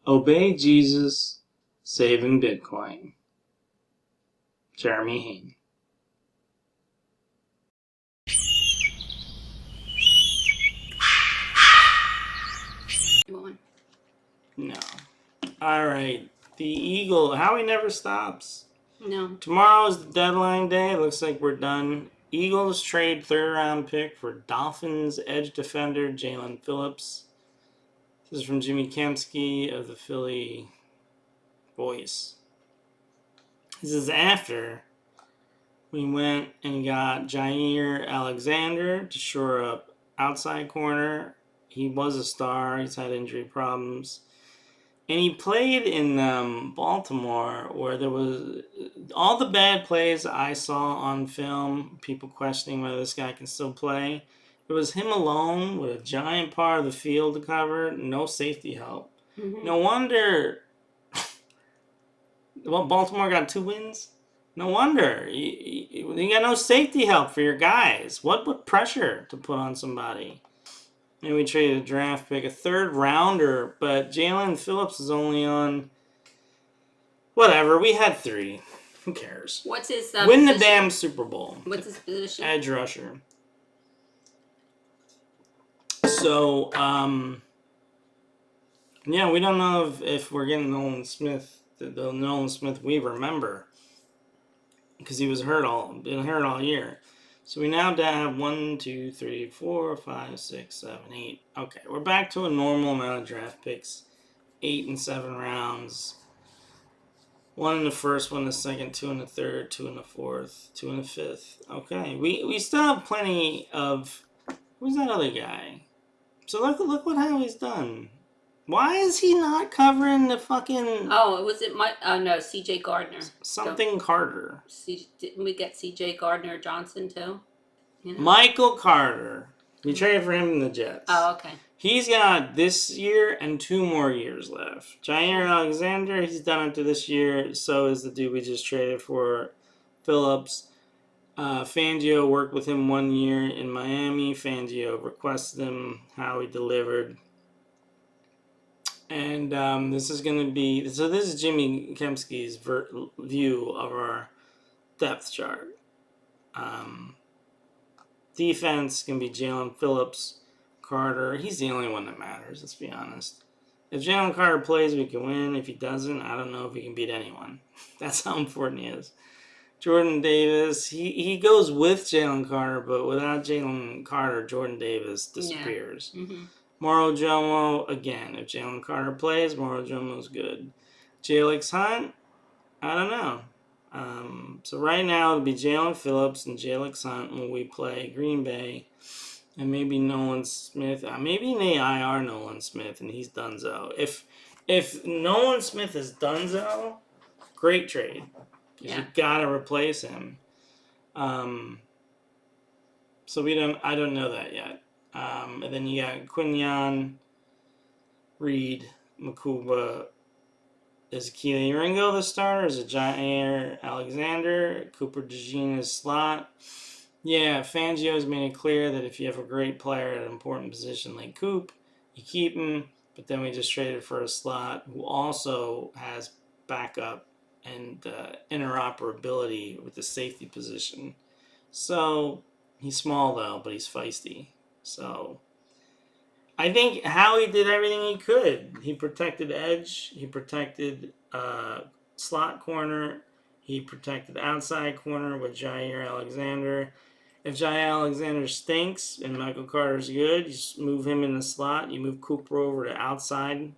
Obey Jesus, saving Bitcoin. Jeremy Hayne. No. Alright. The Eagle. Howie never stops. No. Tomorrow is the deadline day. Looks like we're done. Eagles trade third round pick for Dolphins edge defender Jalen Phillips. This is from Jimmy Kempski of the Philly Voice. This is after we went and got Jair Alexander to shore up outside corner. He was a star. He's had injury problems. And he played in Baltimore where there was all the bad plays I saw on film, people questioning whether this guy can still play. It was him alone with a giant part of the field to cover, no safety help. Mm-hmm. No wonder Baltimore got 2 wins. No wonder. You got no safety help for your guys. What pressure to put on somebody? And we traded a draft pick, a third rounder, but Jalen Phillips is only on whatever. We had 3. Who cares? What's his Win position? the damn Super Bowl. What's his position? Edge rusher. So, yeah, we don't know if we're getting Nolan Smith, the Nolan Smith we remember, because he was been hurt all year. So we now have 1, 2, 3, 4, 5, 6, 7, 8. Okay, we're back to a normal amount of draft picks. 8 and 7 rounds. 1 in the first, 1 in the second, 2 in the third, 2 in the fourth, 2 in the fifth. Okay, we still have plenty of... Who's that other guy? So look what Howie's done. Why is he not covering the fucking... Oh, was it no, C.J. Gardner. Something Carter. Didn't we get C.J. Gardner Johnson too? You know? Michael Carter. We traded for him in the Jets. Oh, okay. He's got this year and 2 more years left. Jair Alexander, he's done it to this year. So is the dude we just traded for, Phillips. Fangio worked with him 1 year in Miami. Fangio requested him. Howie delivered. And this is going to be... So this is Jimmy Kempski's view of our depth chart. Defense can be Jalen Phillips, Carter. He's the only one that matters, let's be honest. If Jalen Carter plays, we can win. If he doesn't, I don't know if he can beat anyone. That's how important he is. Jordan Davis, he goes with Jalen Carter, but without Jalen Carter, Jordan Davis disappears. Yeah. Mm-hmm. Moro Jomo, again, if Jalen Carter plays, Moro Jomo's good. Jalix Hunt, I don't know. So right now it'll be Jalen Phillips and Jalix Hunt when we play Green Bay. And maybe Nolan Smith. Maybe in the IR Nolan Smith and he's donezo. If Nolan Smith is donezo, great trade. Because you gotta replace him. So I don't know that yet. And then you got Quinyon, Reed, Makuba. Is Keely Ringo the starter? Is it Jair Alexander? Cooper DeJean is slot? Yeah, Fangio's made it clear that if you have a great player at an important position like Coop, you keep him. But then we just traded for a slot who also has backup and interoperability with the safety position. So he's small though, but he's feisty. So I think Howie did everything he could. He protected edge. He protected slot corner. He protected outside corner with Jair Alexander. If Jair Alexander stinks and Michael Carter's good, you just move him in the slot. You move Cooper over to outside.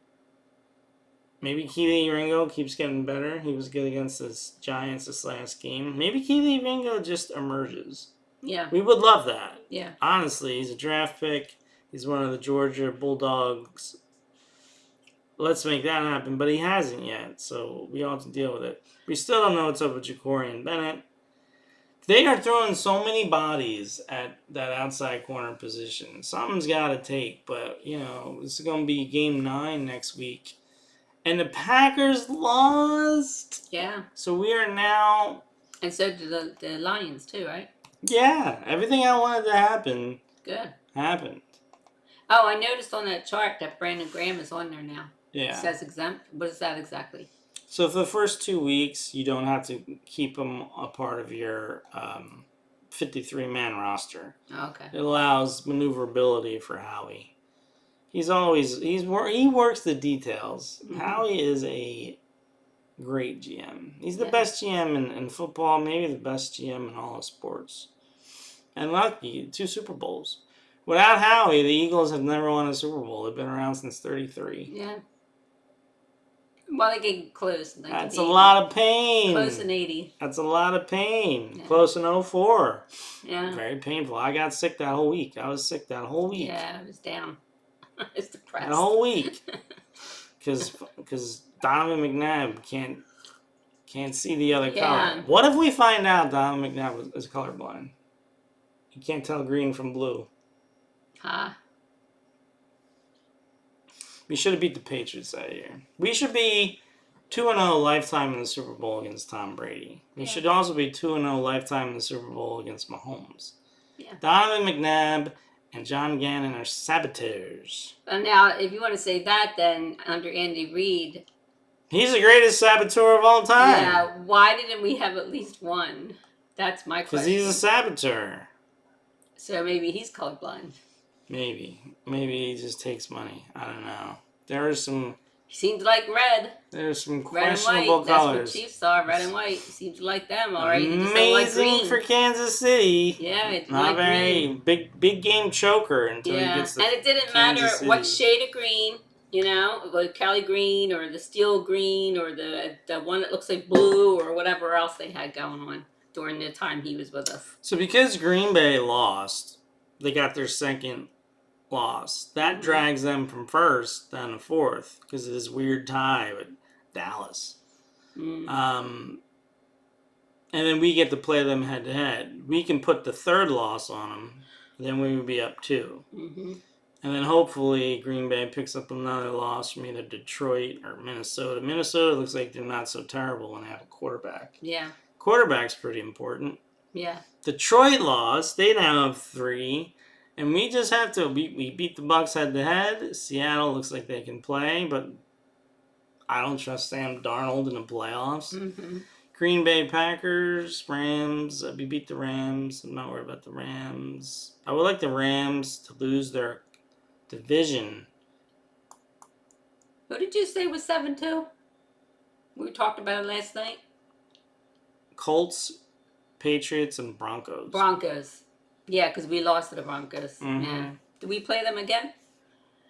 Maybe Keely Ringo keeps getting better. He was good against the Giants this last game. Maybe Keely Ringo just emerges. Yeah. We would love that. Yeah. Honestly, he's a draft pick. He's one of the Georgia Bulldogs. Let's make that happen, but he hasn't yet, so we all have to deal with it. We still don't know what's up with Jacorian Bennett. They are throwing so many bodies at that outside corner position. Something's got to take, but, this is going to be game 9 next week. And the Packers lost. Yeah. So we are now... And so did the Lions, too, right? Yeah. Everything I wanted to happen... Good. Happened. Oh, I noticed on that chart that Brandon Graham is on there now. It Yeah. says exempt. What is that exactly? So for the first 2 weeks, you don't have to keep him a part of your 53-man roster. Okay. It allows maneuverability for Howie. He works the details. Mhm. Howie is a great GM. He's the Yeah. best GM in football, maybe the best GM in all of sports. And lucky, 2 Super Bowls. Without Howie, the Eagles have never won a Super Bowl. They've been around since '33. Yeah. Well, they get close. In That's a 1980. lot of pain. Close in 80. That's a lot of pain. Yeah. Close in 04. Yeah. Very painful. I got sick that whole week. I was sick that whole week. Yeah, I was down. I was depressed. That whole week. Because Donovan McNabb can't see the other color. What if we find out Donovan McNabb is colorblind? He can't tell green from blue. Huh? We should have beat the Patriots that year. We should be 2-0 lifetime in the Super Bowl against Tom Brady. We should also be 2-0 lifetime in the Super Bowl against Mahomes. Yeah. Donovan McNabb and John Gannon are saboteurs. But now, if you want to say that, then under Andy Reid, he's the greatest saboteur of all time. Yeah. Why didn't we have at least one? That's my question. Because he's a saboteur. So maybe he's colorblind. Maybe he just takes money. I don't know. There's some Seems like red. There's some Red and questionable white. colors. That's what Chiefs are. Red and white. Seems to like them. All right. Amazing for Kansas City. Yeah, it's not very green. big game choker until he Yeah, gets the and it didn't Kansas matter City. what shade of green. You know, the Cali green or the steel green or the one that looks like blue or whatever else they had going on during the time he was with us. So because Green Bay lost, they got their second loss. That drags them from first down to fourth because of this weird tie with Dallas. And then we get to play them head to head. We can put the third loss on them. Then we would be up 2. And then hopefully Green Bay picks up another loss from either Detroit or Minnesota. Minnesota looks like they're not so terrible when they have a quarterback. Yeah. Quarterback's pretty important. Yeah. Detroit lost. They now have 3. And we just have to... We beat the Bucs head to head. Seattle looks like they can play, but I don't trust Sam Darnold in the playoffs. Green Bay Packers, Rams. We beat the Rams. I'm not worried about the Rams. I would like the Rams to lose their division. Who did you say was 7-2? We talked about it last night. Colts, Patriots, and Broncos. Broncos. Yeah, because we lost to the Broncos. Yeah. Do we play them again?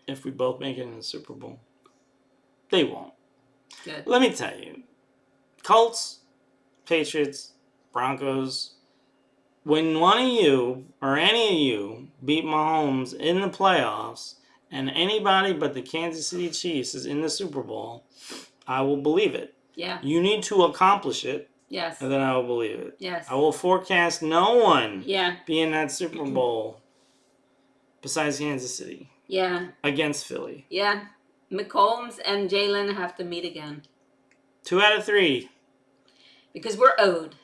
If we both make it in the Super Bowl. They won't. Good. Let me tell you. Colts, Patriots, Broncos. When one of you or any of you beat Mahomes in the playoffs and anybody but the Kansas City Chiefs is in the Super Bowl, I will believe it. Yeah. You need to accomplish it. Yes. And then I will believe it. Yes. I will forecast no one Yeah. be in that Super Bowl besides Kansas City. Yeah. Against Philly. Yeah. McCombs and Jalen have to meet again. 2 out of 3. Because we're owed.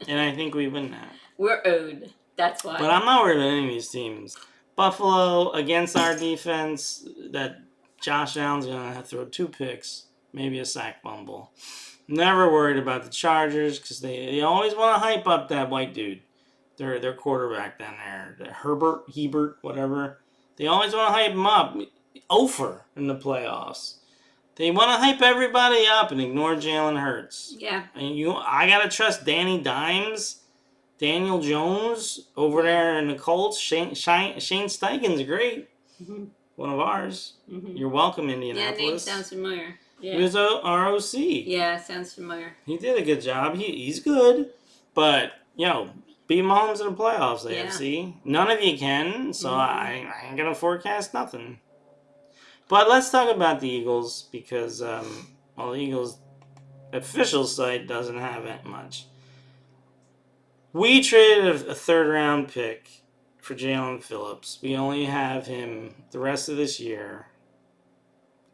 And I think we win that. We're owed. That's why. But I'm not worried about any of these teams. Buffalo against our defense, that Josh Allen's going to throw 2 picks, maybe a sack fumble. Never worried about the Chargers because they always want to hype up that white dude. Their quarterback down there. Hebert, whatever. They always want to hype him up. Ofer in the playoffs. They want to hype everybody up and ignore Jalen Hurts. Yeah. And I got to trust Danny Dimes, Daniel Jones over there in the Colts. Shane Steichen's great. One of ours. You're welcome, Indianapolis. Yeah, name sounds familiar. Yeah. He was our OC. Yeah, sounds familiar. He did a good job. He's good. But, beat Mahomes in the playoffs, AFC. None of you can, so I ain't going to forecast nothing. But let's talk about the Eagles because, the Eagles' official site doesn't have that much. We traded a third-round pick for Jalen Phillips. We only have him the rest of this year.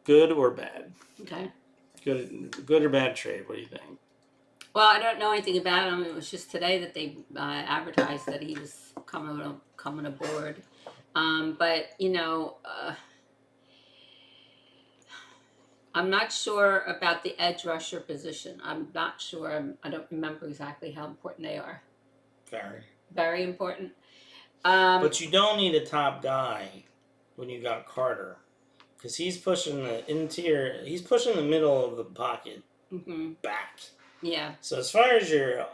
Good or bad? Okay. Good or bad trade? What do you think? Well, I don't know anything about him. It was just today that they advertised that he was coming aboard. But I'm not sure about the edge rusher position. I'm not sure. I don't remember exactly how important they are. Very. Very important. But you don't need a top guy when you got Carter. Because he's pushing the interior, he's pushing the middle of the pocket back. Yeah. So as far as your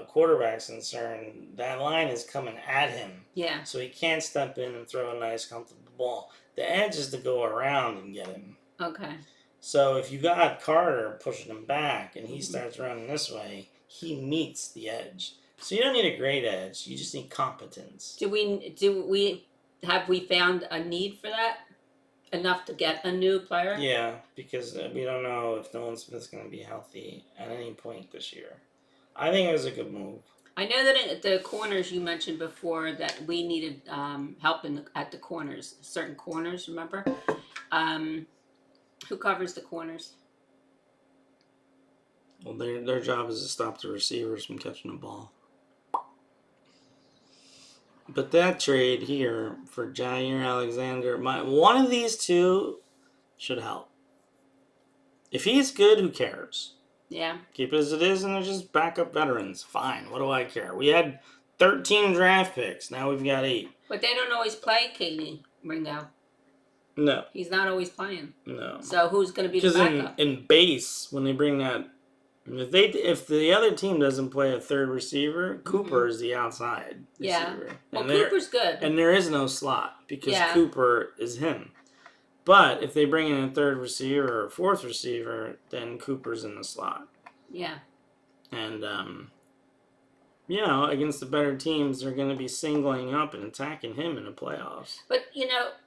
quarterback's concerned, that line is coming at him. Yeah. So he can't step in and throw a nice, comfortable ball. The edge is to go around and get him. Okay. So if you got Carter pushing him back and he starts running this way, he meets the edge. So you don't need a great edge. You just need competence. Have we found a need for that? Enough to get a new player? Yeah, because we don't know if Nolan Smith's going to be healthy at any point this year. I think it was a good move. I know that at the corners you mentioned before that we needed help at the corners, certain corners, remember? Who covers the corners? Well, their job is to stop the receivers from catching the ball. But that trade here for Jair Alexander, one of these two should help. If he's good, who cares? Yeah. Keep it as it is, and they're just backup veterans. Fine, what do I care? We had 13 draft picks. Now we've got 8. But they don't always play Kelee Ringo. No. He's not always playing. No. So who's going to be the backup? Because in base, when they bring that, if the other team doesn't play a third receiver, Cooper is the outside receiver. Yeah. Well, Cooper's good. And there is no slot because Cooper is him. But if they bring in a third receiver or fourth receiver, then Cooper's in the slot. Yeah. And, against the better teams, they're going to be singling up and attacking him in the playoffs. But,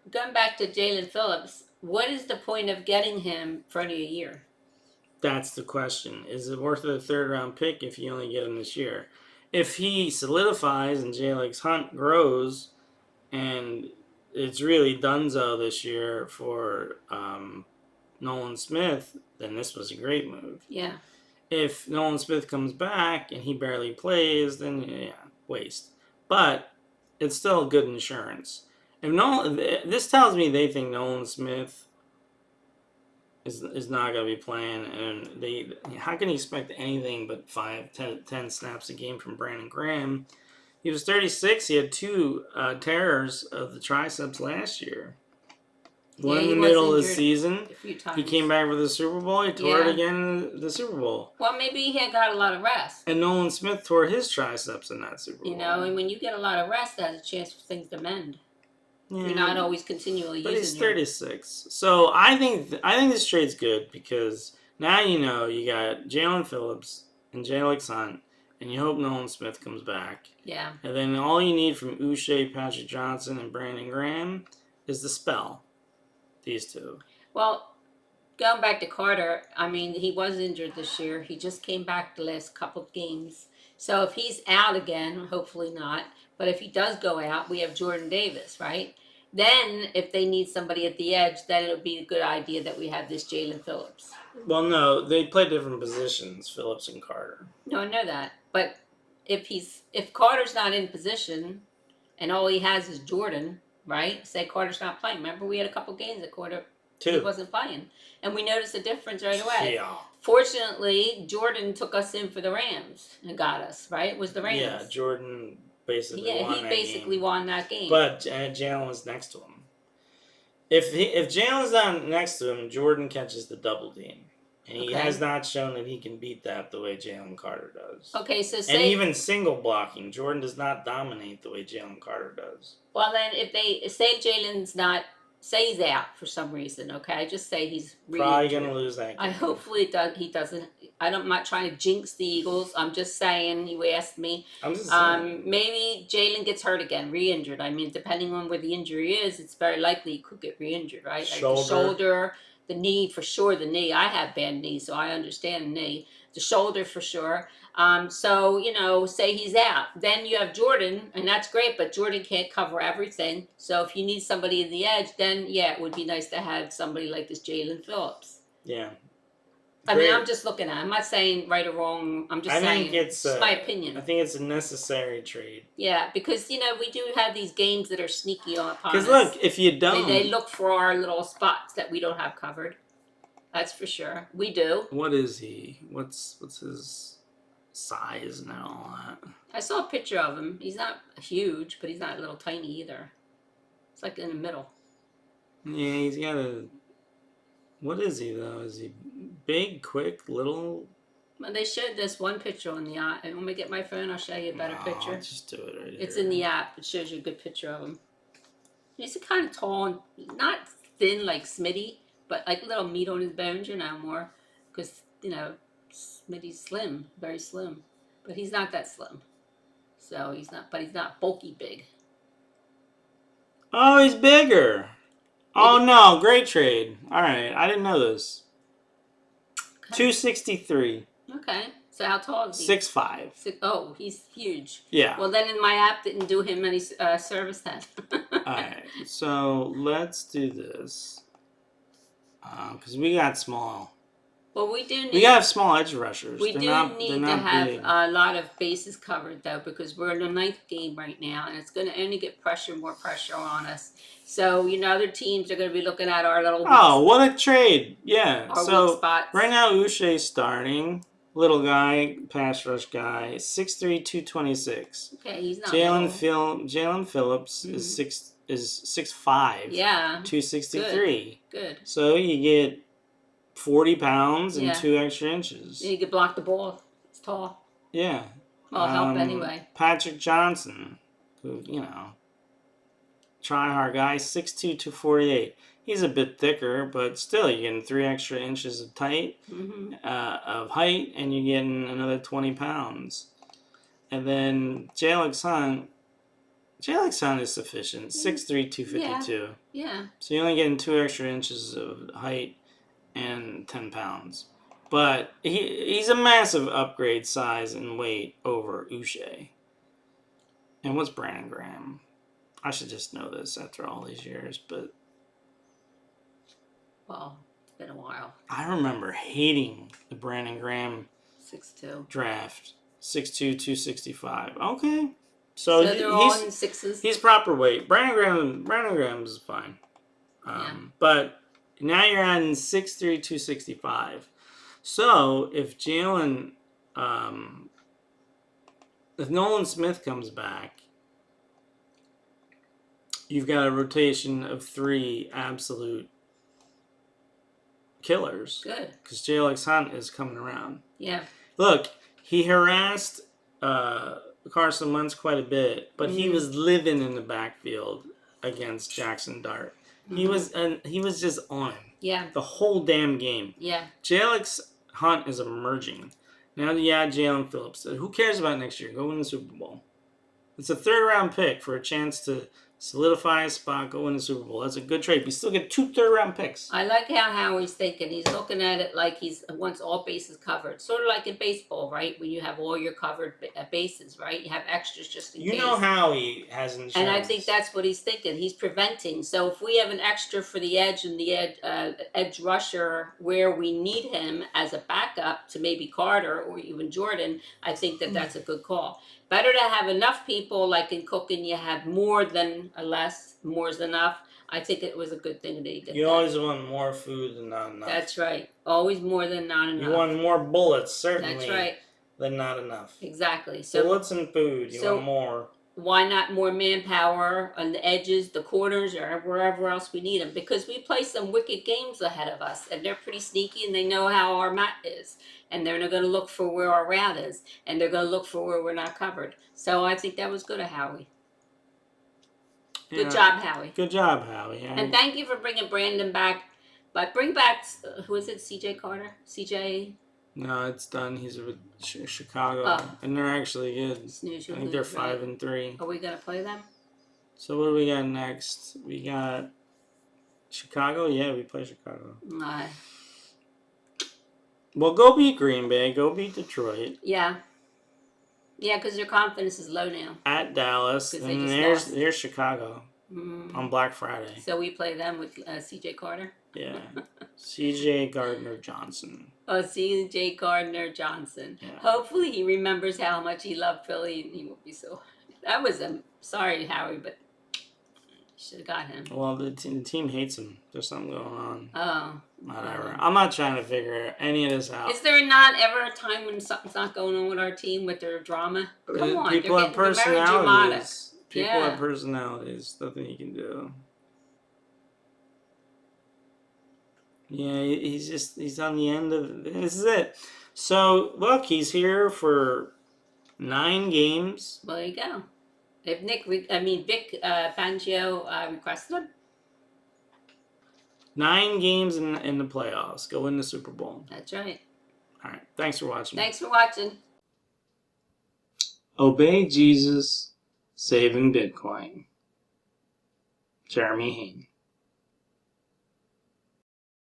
going back to Jalen Phillips, what is the point of getting him for only a year? That's the question. Is it worth a third-round pick if you only get him this year? If he solidifies and J-Legs Hunt grows and it's really donezo this year for Nolan Smith, then this was a great move. Yeah. If Nolan Smith comes back and he barely plays, then waste. But it's still good insurance. This tells me they think Nolan Smith is not going to be playing, and how can you expect anything but 10 snaps a game from Brandon Graham? He was 36. He had 2 tears of the triceps last year. One in the middle of the season. He came back for the Super Bowl. He tore it again in the Super Bowl. Well, maybe he had got a lot of rest. And Nolan Smith tore his triceps in that Super Bowl. And when you get a lot of rest, there's a chance for things to mend. Yeah. You're not always continually using it. But he's 36. So I think this trade's good because now you got Jalen Phillips and J-Legs Hunt, and you hope Nolan Smith comes back. Yeah. And then all you need from Uche, Patrick Johnson, and Brandon Graham is the spell. These two. Well, going back to Carter, he was injured this year. He just came back the last couple of games. So if he's out again, hopefully not, but if he does go out, we have Jordan Davis, right? Then if they need somebody at the edge, then it would be a good idea that we have this Jalen Phillips. Well, no, they play different positions, Phillips and Carter. No, I know that. But if Carter's not in position and all he has is Jordan, right? Say Carter's not playing. Remember, we had a couple games that Carter he wasn't playing, and we noticed a difference right away. Yeah. Fortunately, Jordan took us in for the Rams and got us right. It was the Rams. Yeah, Jordan basically. Yeah, he basically won that game. But Jalen was next to him. If Jalen's not next to him, Jordan catches the double team. And he has not shown that he can beat that the way Jalen Carter does. Okay, so and even single blocking, Jordan does not dominate the way Jalen Carter does. Well, then if they say Jalen's not, say he's out for some reason, okay? Just say he's probably going to lose that game. Hopefully he doesn't. I'm not trying to jinx the Eagles. I'm just saying, you asked me. I'm just saying. Maybe Jalen gets hurt again, re-injured. Depending on where the injury is, it's very likely he could get re-injured, right? Shoulder. Like the shoulder. The knee, for sure, the knee. I have bad knees, so I understand the knee. The shoulder, for sure. So, say he's out. Then you have Jordan, and that's great, but Jordan can't cover everything. So if you need somebody in the edge, then, it would be nice to have somebody like this Jalen Phillips. Yeah. I'm just looking at it. I'm not saying right or wrong. I'm just saying it's my opinion. I think it's a necessary trade. Yeah, because, we do have these games that are sneaky upon us. Because, look, if you don't... They look for our little spots that we don't have covered. That's for sure. We do. What is he? What's his size and all that? I saw a picture of him. He's not huge, but he's not a little tiny either. It's like in the middle. Yeah, he's got a. What is he though? Is he big, quick, little? Well, they showed this one picture on the app. And when we get my phone, I'll show you a better No, picture. just do it right It's here. in the app. It shows you a good picture of him. He's kind of tall and not thin like Smitty, but like little meat on his bones, more. Because, Smitty's slim, very slim. But he's not that slim. So he's not bulky big. Oh, he's bigger. Oh no, great trade. All right, I didn't know this. Okay. 263. Okay. So how tall is he? 6'5". Oh, he's huge. Yeah. Well, then in my app didn't do him any service then. Alright, so let's do this. Because we got small. Well, we do need. We got small edge rushers. We they're do not, need they're to not have big. a lot of bases covered though, because we're in the 9th game right now, and it's going to only get more pressure on us. So other teams are going to be looking at our little. Oh, what a trade! Yeah. Our So weak spots. right now, Uche's starting. Little guy, pass rush guy, 6'3", 226. Okay, he's not. Jalen Phillips is 6'5". Yeah. 263. Good. So you get 40 pounds and Yeah. 2 extra inches. You can block the ball. It's tall. Yeah. Well, help anyway. Patrick Johnson, who, try hard guy, 6'2", 248. He's a bit thicker, but still, you're getting 3 extra inches of height, and you're getting another 20 pounds. And then Jalix Hunt is sufficient, 6'3", 252. Yeah. So you're only getting 2 extra inches of height and 10 pounds. But he's a massive upgrade size and weight over Uche. And what's Brandon Graham? I should just know this after all these years, but... Well, it's been a while. I remember hating the Brandon Graham 6'2". draft. 6'2", 265. Okay. So they're all in sixes? He's proper weight. Brandon Graham is fine. But now you're adding 6'3", 265. So if if Nolan Smith comes back, you've got a rotation of 3 absolute killers. Good. Because Jalix Hunt is coming around. Yeah. Look, he harassed Carson Wentz quite a bit, but he was living in the backfield against Jackson Dart. He was just on him. Yeah. The whole damn game. Yeah. Jalix Hunt is emerging. Now you add Jalen Phillips. Who cares about next year? Go win the Super Bowl. It's a 3rd-round pick for a chance to solidify a spot, go win the Super Bowl. That's a good trade. You still get 2 third-round picks. I like how Howie's thinking. He's looking at it like he wants all bases covered. Sort of like in baseball, right? When you have all your covered bases, right? You have extras just in case. You know Howie has insurance. And I think that's what he's thinking. He's preventing. So if we have an extra for the edge and the edge rusher where we need him as a backup to maybe Carter or even Jordan, I think that's a good call. Better to have enough people, like in cooking, you have more than less. More is enough. I think it was a good thing that he did. You always want more food than not enough. That's right. Always more than not enough. You want more bullets, certainly. That's right. Than not enough. Exactly. So bullets and food. You want more. Why not more manpower on the edges, the corners, or wherever else we need them? Because we play some wicked games ahead of us, and they're pretty sneaky, and they know how our mat is, and they're going to look for where our route is, and they're going to look for where we're not covered. So I think that was good of Howie. Good job, Howie. Good job, Howie. And thank you for bringing Brandon back. But bring back, who is it, C.J. Carter? C.J.? No, it's done. He's with Chicago, and they're actually good. I think they're 5-3. Are we gonna play them? So what do we got next? We got Chicago. Yeah, we play Chicago. Well, go beat Green Bay. Go beat Detroit. Yeah, because their confidence is low now. At Dallas, and there's Chicago on Black Friday. So we play them with C.J. Carter. Yeah, C.J. Gardner-Johnson. Oh, C.J. Gardner-Johnson. Yeah. Hopefully he remembers how much he loved Philly, and he won't be so. That was sorry, Howie, but Should have got him. Well, the team hates him. There's something going on. Oh. Whatever. I'm not trying to figure any of this out. Is there not ever a time when something's not going on with our team with their drama? Come on, People they're have getting very dramatic. personalities. People Yeah. have personalities. Nothing you can do. Yeah, he's on the end of this is it. So look, he's here for 9 games. Well, there you go. If Vic Fangio requested him, 9 games in the playoffs. Go win the Super Bowl. that's right. All right. Thanks for watching. Thanks for watching. Obey Jesus, saving Bitcoin. Jeremy Hayne.